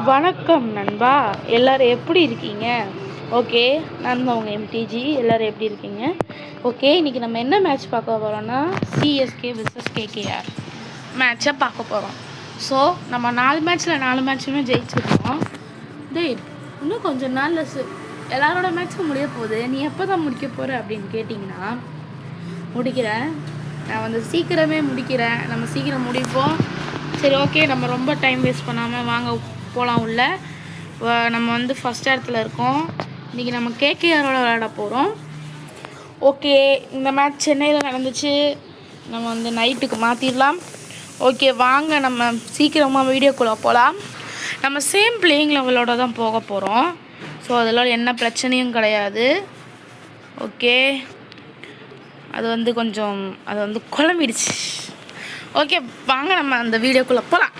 வணக்கம் நண்பா, எல்லோரும் எப்படி இருக்கீங்க? ஓகே, நான் தான் உங்கள் எம்டிஜி. எல்லோரும் எப்படி இருக்கீங்க? ஓகே, இன்றைக்கி நம்ம என்ன மேட்ச் பார்க்க போகிறோன்னா சிஎஸ்கே விசஸ் கேகேஆர் மேட்சை பார்க்க போகிறோம். ஸோ நம்ம 4 மேட்ச்சுமே ஜெயிச்சிருக்கோம். டேய், இன்னும் கொஞ்சம் நாளில் எல்லாரோட மேட்ச்சும் முடிய போகுது. நீ எப்போ தான் முடிக்க போகிற அப்படின்னு கேட்டிங்கன்னா, முடிக்கிறேன். நான் சீக்கிரமே முடிக்கிறேன். நம்ம சீக்கிரம் முடிப்போம். சரி, ஓகே, நம்ம ரொம்ப டைம் வேஸ்ட் பண்ணாமல் வாங்க போகலாம் உள்ள. நம்ம ஃபஸ்ட் இடத்துல இருக்கோம். இன்றைக்கி நம்ம கேகேஆரோட விளையாட போகிறோம். ஓகே, இந்த மேட்ச் சென்னையில் நடந்துச்சு. நம்ம நைட்டுக்கு மாற்றிடலாம். ஓகே, வாங்க நம்ம சீக்கிரமாக வீடியோக்குள்ளே போகலாம். நம்ம சேம் பிளேயிங் லெவலோட தான் போக போகிறோம். ஸோ அதில் என்ன பிரச்சனையும் கிடையாது. ஓகே, அது கொஞ்சம் குழம்பிடுச்சு. ஓகே, வாங்க நம்ம அந்த வீடியோக்குள்ளே போகலாம்.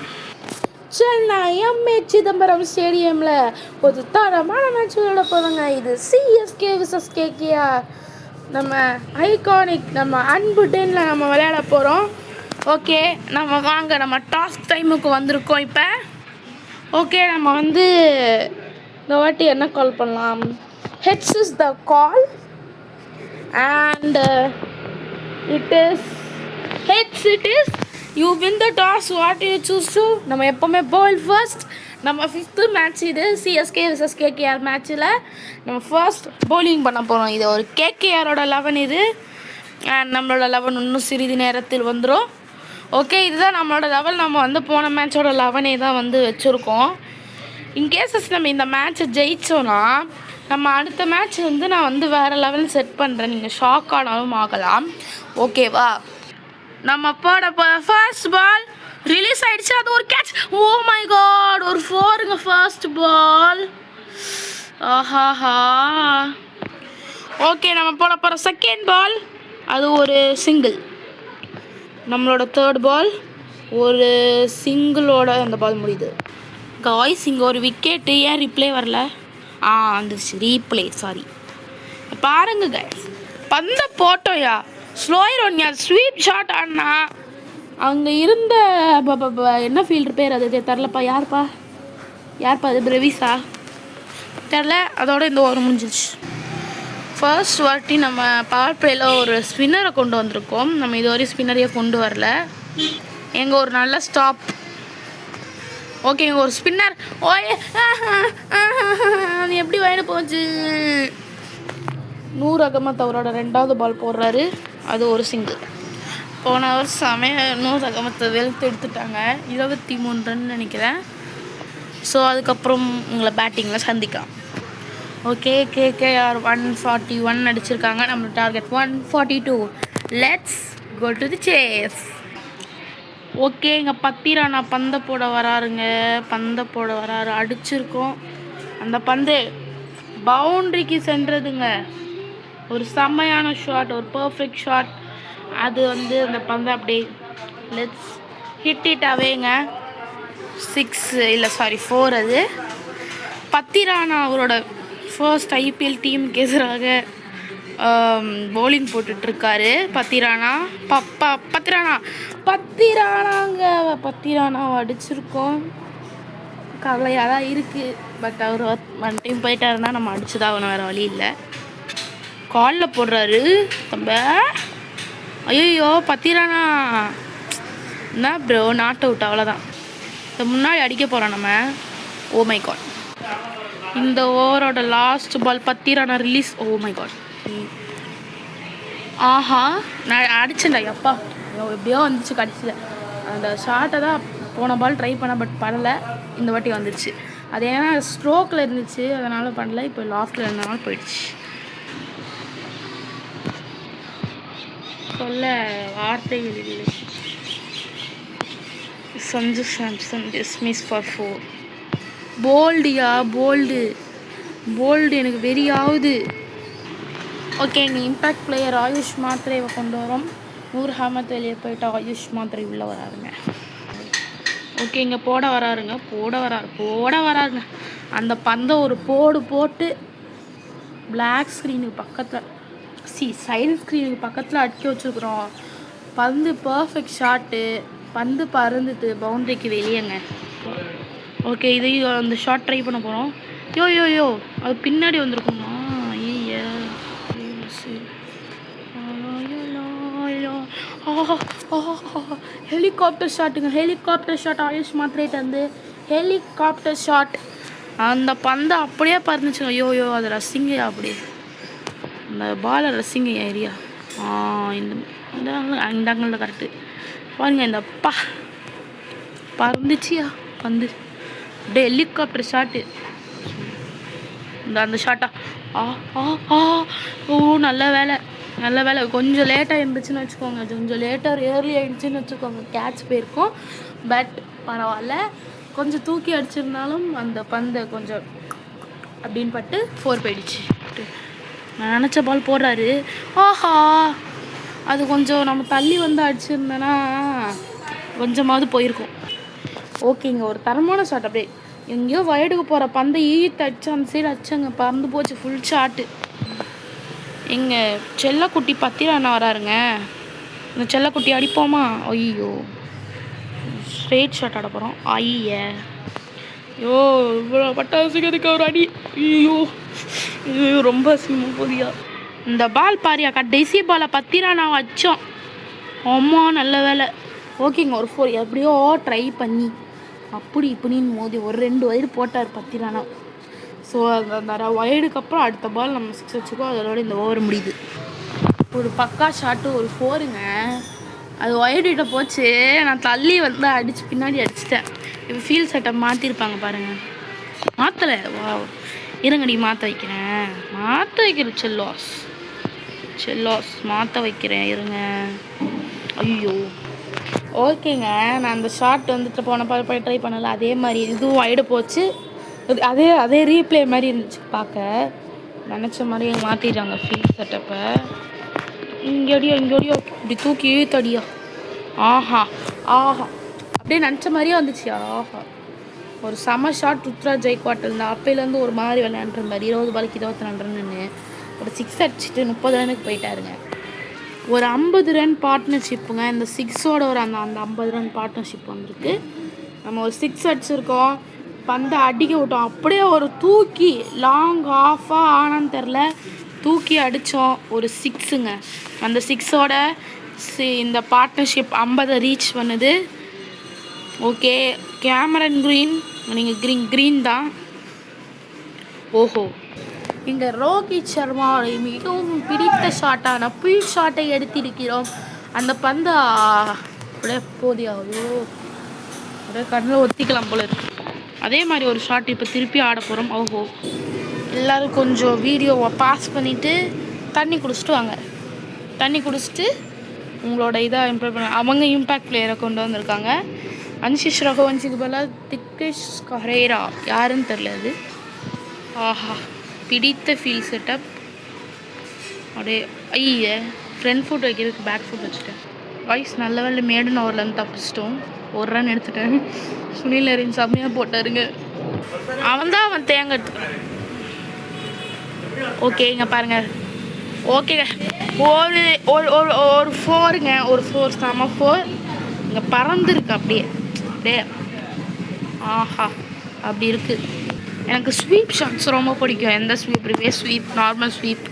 சென்னை எம்ஏ சிதம்பரம் ஸ்டேடியமில் ஒரு தரமான மேட்ச் விளையாட போகிறாங்க. இது சிஎஸ்கே விசஸ் கேகேஆர். நம்ம ஐகானிக், நம்ம அன்பு டென்னில் நம்ம விளையாட போகிறோம். ஓகே, நம்ம வாங்க நம்ம டாஸ்க் டைமுக்கு வந்திருக்கோம் இப்போ. ஓகே, நம்ம இந்த வாட்டி என்ன கால் பண்ணலாம்? Heads is the call and it is heads. You win the toss. What do you choose to? நம்ம எப்போவுமே bowl first. நம்ம 5th மேட்ச் இது சிஎஸ்கே விசஸ் கேகேஆர் மேட்ச்சில் நம்ம ஃபர்ஸ்ட் பவுலிங் பண்ண போகிறோம். இது ஒரு கேகேஆரோட 11 இது. அண்ட் நம்மளோட 11 இன்னும் சிறிது நேரத்தில் வந்துடும். ஓகே, இதுதான் நம்மளோட லெவல். நம்ம போன மேட்சோட 11 தான் வச்சுருக்கோம். இன்கேசஸ் நம்ம இந்த மேட்ச்சை ஜெயித்தோன்னா நம்ம அடுத்த மேட்ச் நான் வேறு லெவல் செட் பண்ணுறேன். நீங்கள் ஷாக் ஆனாலும் ஆகலாம். ஓகேவா? நம்ம போட ஃபர்ஸ்ட் பால் ரிலீஸ் ஆகிடுச்சு. அது ஒரு கேட்ச். ஓ மை காட், ஒரு 4ங்க ஃபர்ஸ்ட் பால். ஆஹாஹா. ஓகே, நம்ம போட போகிற செகண்ட் பால் அது ஒரு சிங்கிள். நம்மளோட தேர்ட் பால் ஒரு சிங்கிளோட அந்த பால் முடியுது. காய்ஸ், இங்கே ஒரு விக்கெட்டு. ஏன் ரிப்ளே வரல? வந்துருச்சு ரீப்ளே. சாரி, பாருங்க கைஸ், பந்த போட்டோயா ஸ்லோயர் ஒன்யா ஸ்வீப் ஷாட் ஆனா அங்கே இருந்த என்ன ஃபீல்டர் பேர் அது தெரிலப்பா. யார்ப்பா அது? பிரவிஸா? தெரில. அதோட இந்த ஓவர் முடிஞ்சிருச்சு. ஃபர்ஸ்ட் வாட்டி நம்ம பவர் பிளேயில் ஒரு ஸ்பின்னரை கொண்டு வந்திருக்கோம். நம்ம இதுவரையும் ஸ்பின்னரையே கொண்டு வரல. எங்கள் ஒரு நல்ல ஸ்டாப். ஓகே, இங்கே ஒரு ஸ்பின்னர். ஓயே, அது எப்படி வாங்கிட்டு போச்சு? நூர் அகமத் அவரோட 2வது பால் போடுறாரு. அது ஒரு சிங்கிள். போன வருஷம் நூர் அகமத்தை வெளுத்து எடுத்துட்டாங்க. 23 ரன் நினைக்கிறேன். ஸோ அதுக்கப்புறம் உங்களை பேட்டிங்கில் சந்திக்கலாம். ஓகே, கேகேஆர் 141 அடிச்சிருக்காங்க. நம்ம target 142. Let's go to the chase. Okay, இங்கே பத்திரானா பந்தை போட வராருங்க. அடிச்சிருக்கோம். அந்த பந்து பவுண்ட்ரிக்கு சென்றதுங்க. ஒரு செம்மையான ஷாட், ஒரு பர்ஃபெக்ட் ஷாட். அது அந்த பந்தை அப்படியே லெட்ஸ் ஹிட் இட் அவேங்க. 4 அது. பத்திரானா அவரோட ஃபர்ஸ்ட் ஐபிஎல் டீமுக்கு எதிராக பவுலிங் போட்டுட்ருக்காரு. பத்திரானாவை அடிச்சிருக்கோம். கவலையாக தான் இருக்குது. பட் அவர் 1 டைம் போயிட்டாருன்னா நம்ம அடிச்சுதான் அவனை, வேறு வழி இல்லை. காலில் போடுறாரு தம்ப. ஐயோ, பத்திரானா என்ன ப்ரோ, நாட் அவுட். அவ்வளோதான். இந்த முன்னாடி அடிக்க போகிறோம் நம்ம. ஓ மை காட், இந்த ஓவரோட last ball Pathirana release. Oh my god. ஆஹா, நான் அடிச்சேன்டா. எப்பா, எப்படியோ வந்துச்சு கடைசியில். அந்த ஷாட்டை தான் போன பால் ட்ரை பண்ண, பட் பண்ணலை. இந்த வாட்டி வந்துடுச்சு. அது ஏன்னா ஸ்ட்ரோக்கில் இருந்துச்சு, அதனால் பண்ணல. இப்போ லாஃப்டில் இருந்தனால போயிடுச்சு. சொல்ல வார்த்தைகள் இல்லை. Sanju Samson dismiss for 4. போல்டுயா, போல்டு எனக்கு வெறியாகுது. ஓகே, இங்கே இம்பேக்ட் பிளேயர் ஆயுஷ் மாத்திரையை கொண்டு வரோம். நூர் அகமத் வெளியே போயிட்டு ஆயுஷ் மாத்திரை உள்ளே வராருங்க. ஓகே, இங்கே போட வராருங்க. அந்த பந்தை ஒரு போட்டு பிளாக் ஸ்க்ரீனுக்கு பக்கத்தில் சைடு ஸ்க்ரீனுக்கு பக்கத்தில் அடிக்க வச்சுருக்குறோம். பந்து பர்ஃபெக்ட் ஷாட்டு. பந்து பறந்துட்டு பவுண்ட்ரிக்கு வெளியேங்க. ஓகே, இதையும் அந்த ஷார்ட் ட்ரை பண்ண போகிறோம். யோ யோ யோ அது பின்னாடி வந்திருக்குமா? ஐய ஹெலிகாப்டர் ஷாட்டுங்க. ஹெலிகாப்டர் ஷாட் ஆயுஷ் மாத்திரைட்டு வந்து ஹெலிகாப்டர் ஷாட். அந்த பந்தை அப்படியே பறந்துச்சுங்க. ஐயோ யோ அது ரசிங்க அப்படியே அந்த பாலை ரசிங்க ஏரியா. இந்த அங்கங்களில் கரெக்டு பாருங்க. இந்த பறந்துச்சியா பந்து அப்படியே ஹெலிகாப்டர் ஷாட்டு. அந்த ஷாட்டா ஓ நல்ல வேலை நல்ல வேலை. கொஞ்சம் லேட்டாக இருந்துச்சுன்னு வச்சுக்கோங்க, கொஞ்சம் லேட்டாக ஏர்லி ஆகிடுச்சின்னு வச்சுக்கோங்க, கேட்ச் போயிருக்கோம். பட் பரவாயில்ல, கொஞ்சம் தூக்கி அடிச்சிருந்தாலும் அந்த பந்தை கொஞ்சம் அப்படின்னு பட்டு 4 போயிடுச்சு. நான் நினச்ச பால் போடுறாரு. ஆஹா அது கொஞ்சம் நம்ம தள்ளி வந்து அடிச்சிருந்தேன்னா கொஞ்சமாவது போயிருக்கும். ஓகேங்க, ஒரு தரமான ஷாட். அப்படியே எங்கேயோ வயடுக்கு போகிற பந்தை ஈத்து அடிச்சு அந்த சைடு அடிச்சங்க, பறந்து போச்சு. Full shot. எங்கள் செல்லக்குட்டி பத்திரானா வராருங்க. இந்த செல்லக்குட்டி அடிப்போமா? ஐயோ ஸ்ட்ரெயிட் ஷாட் ஆட போகிறோம். ஐயோ இவ்வளோ பட்டாசுக்கு ஒரு அடி. ஐயோ ஐயோ ரொம்ப அசிங்கமாக போதியா. இந்த பால் பாரியா கடைசி பாலை பத்திரானா வச்சோம். அம்மா நல்ல வேலை. ஓகேங்க, ஒரு 4 எப்படியோ ட்ரை பண்ணி அப்படி இப்படின்னு மோதி ஒரு 2 வயடு போட்டார் பத்திரானா. ஸோ அந்த வயடுக்கு அப்புறம் அடுத்த பால் நம்ம 6 வச்சுக்கோ. அதோட இந்த ஓவர் முடியுது. ஒரு பக்கா ஷாட்டு, ஒரு 4ங்க. அது வயடிட்ட போச்சு. நான் தள்ளி வந்து அடித்து பின்னாடி அடிச்சிட்டேன். இப்போ ஃபீல்ட் செட்டப் மாற்றிருப்பாங்க பாருங்கள். மாற்றலை. வா இருங்கடி மாற்ற வைக்கிறேன். செல்லாஸ் மாற்ற வைக்கிறேன் இருங்க. ஐயோ ஓகேங்க, நான் அந்த ஷாட் வந்துட்டு போன போய் ட்ரை பண்ணலை. அதே மாதிரி இதுவும் வயடு போச்சு. அதே ரீப்ளே மாதிரி இருந்துச்சு பார்க்க. நினச்ச மாதிரி மாற்றிட்டாங்க ஃபீல்ட் செட்டப்பை. இங்கேடியோ இப்படி தூக்கி இழுத்தடியா. ஆஹா அப்படியே நினச்ச மாதிரியே வந்துச்சு. ஆஹா ஒரு செம ஷாட். ருத்ராஜ் ஜெய்க்வாட் இந்த அப்பையிலேருந்து ஒரு மாதிரி விளையாண்டுருந்தார். 20 பாலுக்கு 24 ரன்னு ஒரு 6 அடிச்சுட்டு 30 ரனுக்கு போயிட்டாருங்க. ஒரு 50 ரன் பார்ட்னர்ஷிப்புங்க. இந்த 6ஓட ஒரு அந்த 50 ரன் பார்ட்னர்ஷிப் வந்திருக்கு. நம்ம ஒரு 6 அடிச்சிருக்கோம், பந்தை அடிக்க விட்டோம். அப்படியே ஒரு தூக்கி லாங் ஆஃபாக ஆனான்னு தெரில, தூக்கி அடித்தோம். ஒரு 6ங்க. அந்த 6ஓட இந்த பார்ட்னர்ஷிப் 50 ரீச் பண்ணுது. ஓகே, கேமரன் க்ரீன், நீங்கள் க்ரீன் தான். ஓஹோ, இந்த ரோஹித் சர்மா மிகவும் பிடித்த ஷாட்டான புல் ஷாட்டை எடுத்திருக்கிறோம். அந்த பந்தை அப்படியே போதியாவோ அப்படியே கண்ணில் ஒத்திக்கலாம் போல இருக்கு. அதே மாதிரி ஒரு ஷாட் இப்போ திருப்பி ஆட போகிறோம். ஓஹோ, எல்லோரும் கொஞ்சம் வீடியோவை பாஸ் பண்ணிவிட்டு தண்ணி குடிச்சிட்டு வாங்க. தண்ணி குடிச்சிட்டு உங்களோட இதாக இம்ப்ரூவ் பண்ண. அவங்க இம்பேக்ட் பிளேயரை கொண்டு வந்திருக்காங்க. அன்ஷிஷ் ரகுவன்ஷிக்கு பதிலாக திக்கேஷ் கரேரா யாருன்னு தெரில அது. ஆஹா பிடித்த ஃபீல் செட்டப். அப்படியே ஃப்ரண்ட் ஃபுட் வைக்கிறதுக்கு பேக் ஃபுட் வச்சுட்டேன். வாய்ஸ் நல்ல வேலை மேடன் ஓவர்லேருந்து தப்பிச்சிட்டோம். ஒரு ரன் எடுத்துட்டேன். சுனில் நரேன் செம்மையாக போட்டாருங்க. அவன் தேங்க எடுத்துக்கிறான். ஓகேங்க பாருங்கள். ஓகேங்க, ஒரு 4ங்க. ஒரு 4 செம 4 இங்கே பறந்துருக்கு. அப்படியே ஆஹா அப்படி இருக்குது. எனக்கு ஸ்வீப் ஷாட்ஸ் ரொம்ப பிடிக்கும். எந்த ஸ்வீப், ரிவேஸ் ஸ்வீப், நார்மல் ஸ்வீப்,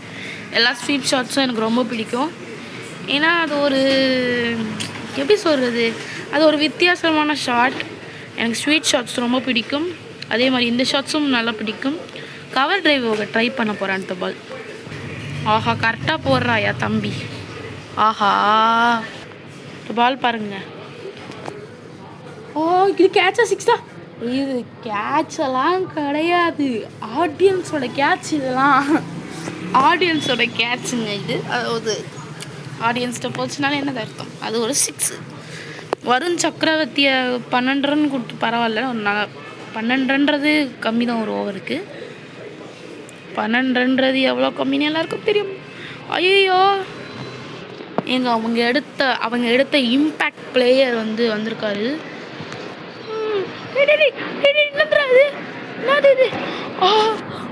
எல்லா ஸ்வீப் ஷாட்ஸும் எனக்கு ரொம்ப பிடிக்கும். ஏன்னா அது ஒரு எப்படி சொல்கிறது, அது ஒரு வித்தியாசமான ஷாட். எனக்கு ஸ்வீட் ஷாட்ஸ் ரொம்ப பிடிக்கும். அதே மாதிரி இந்த ஷாட்ஸும் நல்லா பிடிக்கும். கவர் டிரைவ் ட்ரை பண்ண போகிறேன் அடுத்த பால். ஆஹா கரெக்டாக போடுறாயா தம்பி. ஆஹா பால் பாருங்க. இது கேட்சா 6 தான். இது கேட்செல்லாம் கிடையாது, ஆடியன்ஸோட கேட்ச். இதெல்லாம் ஆடியன்ஸோட கேட்சுங்க. இது அதாவது ஆடியன்ஸ்கிட்ட போச்சுனால என்னது அர்த்தம், அது ஒரு 6. வருண் சக்கரவர்த்தியை 12 ரன் கொடுத்து பரவாயில்ல. ஒரு 12 ரன்றது கம்மி தான் ஒரு ஓவருக்கு. 12 ரன்றது எவ்வளோ கம்மின்னு எல்லாருக்கும் தெரியும். ஐயோ அவங்க எடுத்த இம்பேக்ட் பிளேயர் வந்திருக்காரு.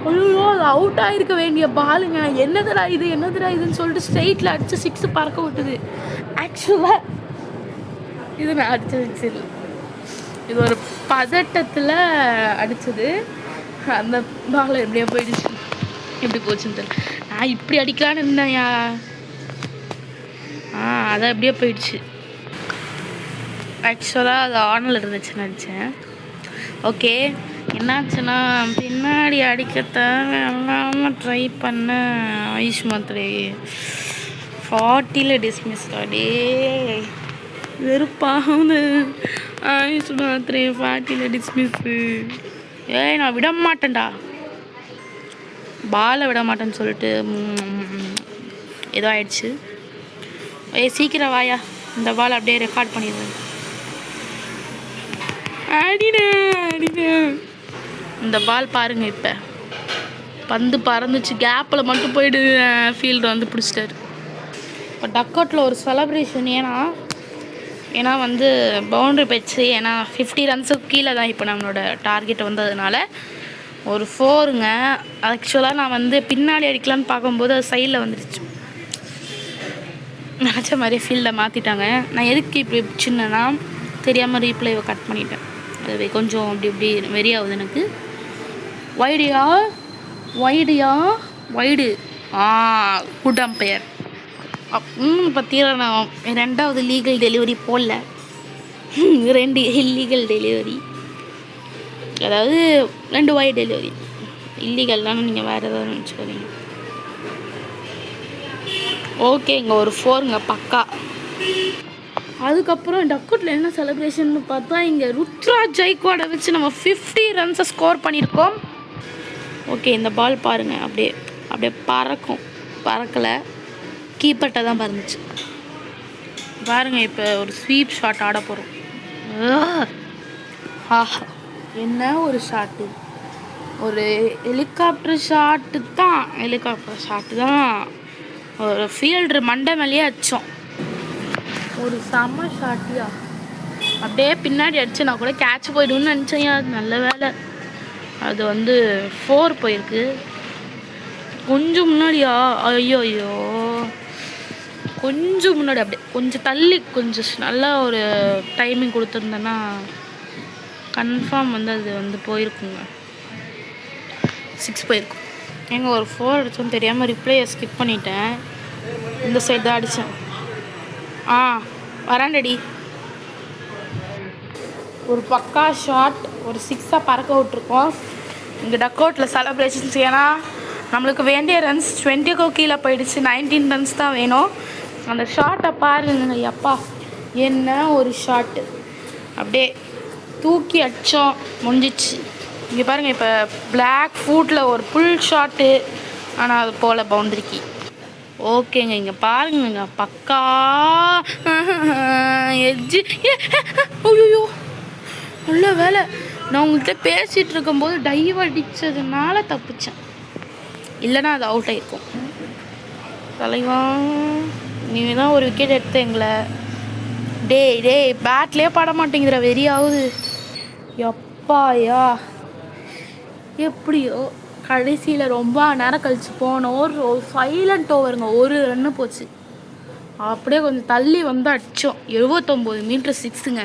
ஐயோ அது அவுட் ஆகிருக்க வேண்டிய பாலுங்க. என்னதுடா இதுன்னு சொல்லிட்டு ஸ்ட்ரெயிட்டில் அடித்து 6 பறக்க விட்டுது. ஆக்சுவலாக இது நான் அடித்த 6 இல்லை, இது ஒரு பதட்டத்தில் அடித்தது. அந்த பால் எப்படியா போயிடுச்சு, எப்படி போச்சுன்னு தெரியல. நான் இப்படி அடிக்கலான்னு இருந்தேன்யா. அதான் எப்படியே போயிடுச்சு. ஆக்சுவலாக அது ஆனில் இருந்துச்சுன்னு நினச்சேன். ஓகே, என்னாச்சுன்னா பின்னாடி அடிக்கத்தான் எல்லாம் ட்ரை பண்ண. ஆயுஷ் மாத்திரை 40ல் டிஸ்மிஸ்டா. டே வெறுப்பாகுது. ஆயுஷ் மாத்திரை 40ல் டிஸ்மிஸ்ஸு. நான் விட மாட்டேன்டா, பாலை விட மாட்டேன்னு சொல்லிட்டு ஏதோ ஆயிடுச்சு. சீக்கிரம் வாயா, இந்த பால் அப்படியே ரெக்கார்ட் பண்ணிடுவேன். இந்த பால் பாருங்க, இப்போ பந்து பறந்துச்சு, கேப்பில் மட்டும் போயிட்டு ஃபீல்டு வந்து பிடிச்சிட்டாரு. இப்போ டக் அவுட்டில் ஒரு செலப்ரேஷன். ஏன்னா வந்து பவுண்ட்ரி போயிடுச்சு. ஏன்னா 50 ரன்ஸுக்கு கீழே தான் இப்போ நம்மளோட டார்கெட் வந்ததுனால ஒரு 4ங்க. ஆக்சுவலாக நான் வந்து பின்னாடி அடிக்கலான்னு பார்க்கும்போது அது சைடில் வந்துடுச்சு. நினச்ச மாதிரி ஃபீல்டை மாற்றிட்டாங்க. நான் எதுக்கு இப்படி சின்னன்னா தெரியாமல் ரீப்ளேவை கட் பண்ணிட்டேன். அது கொஞ்சம் அப்படி இப்படி வெறியாகுது எனக்கு. Wide good umpire. பற்றியா நான் 2வது லீகல் டெலிவரி போடல, 2 இல்லீகல் டெலிவரி, அதாவது 2 வைட் டெலிவரி. இல்லீகல்னாலும் நீங்கள் வேறு ஏதாவது நினச்சிக்காதீங்க. ஓகே, இங்கே ஒரு 4ங்க பக்கா. அதுக்கப்புறம் டக்கவுட்டில் என்ன செலிப்ரேஷன் பார்த்தா இங்கே ருத்ராஜ் ஜெய்க்வாடை வச்சு நம்ம 50 ரன்ஸை ஸ்கோர் பண்ணியிருக்கோம். ஓகே, இந்த பால் பாருங்கள், அப்படியே பறக்கலை, கீப்பர்கிட்ட தான் பறந்துச்சு பாருங்கள். இப்போ ஒரு ஸ்வீப் ஷாட் ஆட போகிறோம். ஆஹா, என்ன ஒரு ஷாட்டு, ஒரு ஹெலிகாப்டர் ஷாட்டு தான். ஒரு ஃபீல்டர் மண்டை மேலேயே அடித்தோம். ஒரு செம்ம ஷாட்டியா, அப்படியே பின்னாடி அடிச்சு நான் கூட கேட்ச் போயிடுன்னு நினச்சேன். நல்ல வேலை, அது வந்து 4 போயிருக்கு. கொஞ்சம் முன்னாடியா, ஐயோ கொஞ்சம் முன்னாடி அப்படியே கொஞ்சம் தள்ளி கொஞ்சம் நல்லா ஒரு டைமிங் கொடுத்துருந்தேன்னா கன்ஃபார்ம் வந்து அது வந்து போயிருக்குங்க, 6 போயிருக்கும். ஒரு 4 அடித்தோம், தெரியாமல் ரிப்ளையை ஸ்கிப் பண்ணிட்டேன். இந்த சைடு தான் அடித்தேன். வராண்டடி, ஒரு பக்கா ஷாட், ஒரு 6 பறக்க விட்ருக்கோம். இங்கே டக் அவுட்டில் செலப்ரேஷன்ஸ். ஏன்னா நம்மளுக்கு வேண்டிய ரன்ஸ் 20க்கு கீழே போயிடுச்சு, 19 ரன்ஸ் தான் வேணும். அந்த ஷாட்டை பாருங்க, அப்பா என்ன ஒரு ஷாட்டு, அப்படியே தூக்கி அடித்தோம், முடிஞ்சிச்சு. இங்கே பாருங்கள், இப்போ பிளாக் ஃபுட்டில் ஒரு ஃபுல் ஷாட்டு, ஆனால் அது போல் பவுண்டரிக்கு. ஓகேங்க, இங்கே பாருங்க, பக்கா எட்ஜு. ஐயோ, நல்ல வேலை, நான் உங்கள்கிட்ட பேசிகிட்டு இருக்கும்போது டைவ் அடித்ததுனால தப்பிச்சேன், இல்லைன்னா அது அவுட் ஆகிருக்கும். தலைவா, நீங்கள் தான் ஒரு விக்கெட் எடுத்தீங்களே. டேய் பேட்லேயே பட மாட்டேங்கிற, வெறியாகுது. எப்பாயா, எப்படியோ கடைசியில் ரொம்ப நேரம் கழிச்சு போனோம். ஒரு சைலண்ட் ஓவருங்க, 1 ரன்னு போச்சு. அப்படியே கொஞ்சம் தள்ளி வந்து அடித்தோம், 79 மீட்டர் 6ங்க.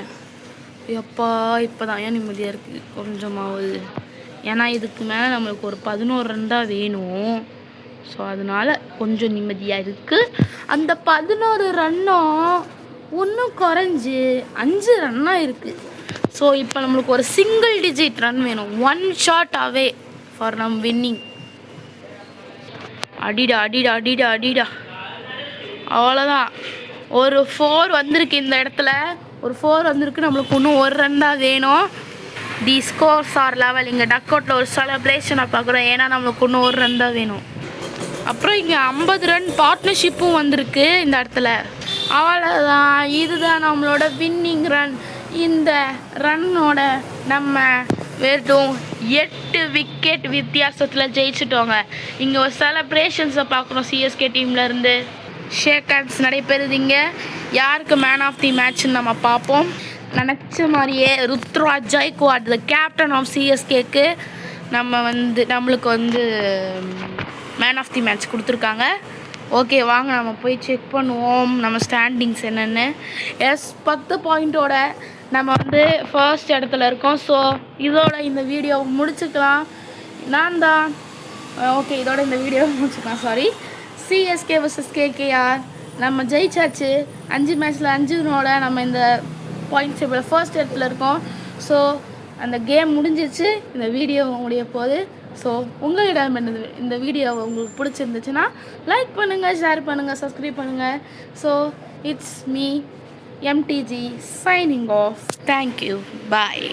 எப்பா, இப்போ தான் ஏன் நிம்மதியாக இருக்குது கொஞ்சமாவது. ஏன்னா இதுக்கு மேலே நம்மளுக்கு ஒரு 11 ரன் தான் வேணும். ஸோ அதனால் கொஞ்சம் நிம்மதியாக இருக்குது. அந்த 11 ரன்னும் இன்னும் குறைஞ்சி 5 ரன்னாக இருக்குது. ஸோ இப்போ நம்மளுக்கு ஒரு சிங்கிள் டிஜிட் ரன் வேணும், 1 ஷாட் அவே ஃபார் நம் வின்னிங். அடிடா அவ்வளோதான். ஒரு 4 வந்திருக்கு, இந்த இடத்துல ஒரு 4 வந்திருக்கு. நம்மளுக்கு இன்னும் 1 ரன் தான் வேணும். தி ஸ்கோர்ஸ் ஆர் லெவல். இங்கே டக் அவுட்டில் ஒரு செலப்ரேஷனை பார்க்குறோம், ஏன்னா நம்மளுக்கு இன்னும் 1 ரன் தான் வேணும். அப்புறம் இங்கே 50 ரன் பார்ட்னர்ஷிப்பும் வந்திருக்கு இந்த இடத்துல. அவ்வளோதான், இதுதான் நம்மளோட வின்னிங் ரன். இந்த ரன்னோட நம்ம வெறும் 8 விக்கெட் வித்தியாசத்தில் ஜெயிச்சிட்டோங்க. இங்கே ஒரு செலப்ரேஷன்ஸை பார்க்குறோம் சிஎஸ்கே டீம்லேருந்து. Shake hands நடைபெறுதுங்க. யாருக்கு மேன் ஆஃப் தி மேட்ச்னு நம்ம பார்ப்போம். நினச்ச மாதிரியே Ruturaj Gaikwad, the captain of சிஎஸ்கேக்கு நம்மளுக்கு வந்து மேன் ஆஃப் தி மேட்ச் கொடுத்துருக்காங்க. ஓகே, வாங்க நம்ம போய் செக் பண்ணுவோம் நம்ம ஸ்டாண்டிங்ஸ் என்னென்னு. 10 பாயிண்ட்டோட நம்ம வந்து ஃபர்ஸ்ட் இடத்துல இருக்கோம். ஸோ இதோட இந்த வீடியோவை முடிச்சுக்கலாம். நான் தான் ஓகே, இதோட இந்த வீடியோவை முடிச்சுக்கலாம். சாரி. சிஎஸ்கே வர்சஸ் கேகேஆர் நம்ம ஜெயிச்சாச்சு. 5 மேட்ச்சில் 5னோட நம்ம இந்த பாயிண்ட்ஸ் டேபிள் ஃபர்ஸ்ட் இடத்துல இருக்கோம். ஸோ அந்த கேம் முடிஞ்சிச்சு. இந்த வீடியோ முடிய போகுது. ஸோ உங்களிடம் இந்த வீடியோ உங்களுக்கு பிடிச்சிருந்துச்சுன்னா லைக் பண்ணுங்கள், ஷேர் பண்ணுங்கள், சப்ஸ்கிரைப் பண்ணுங்கள். So it's me MTG signing off. Thank you. Bye.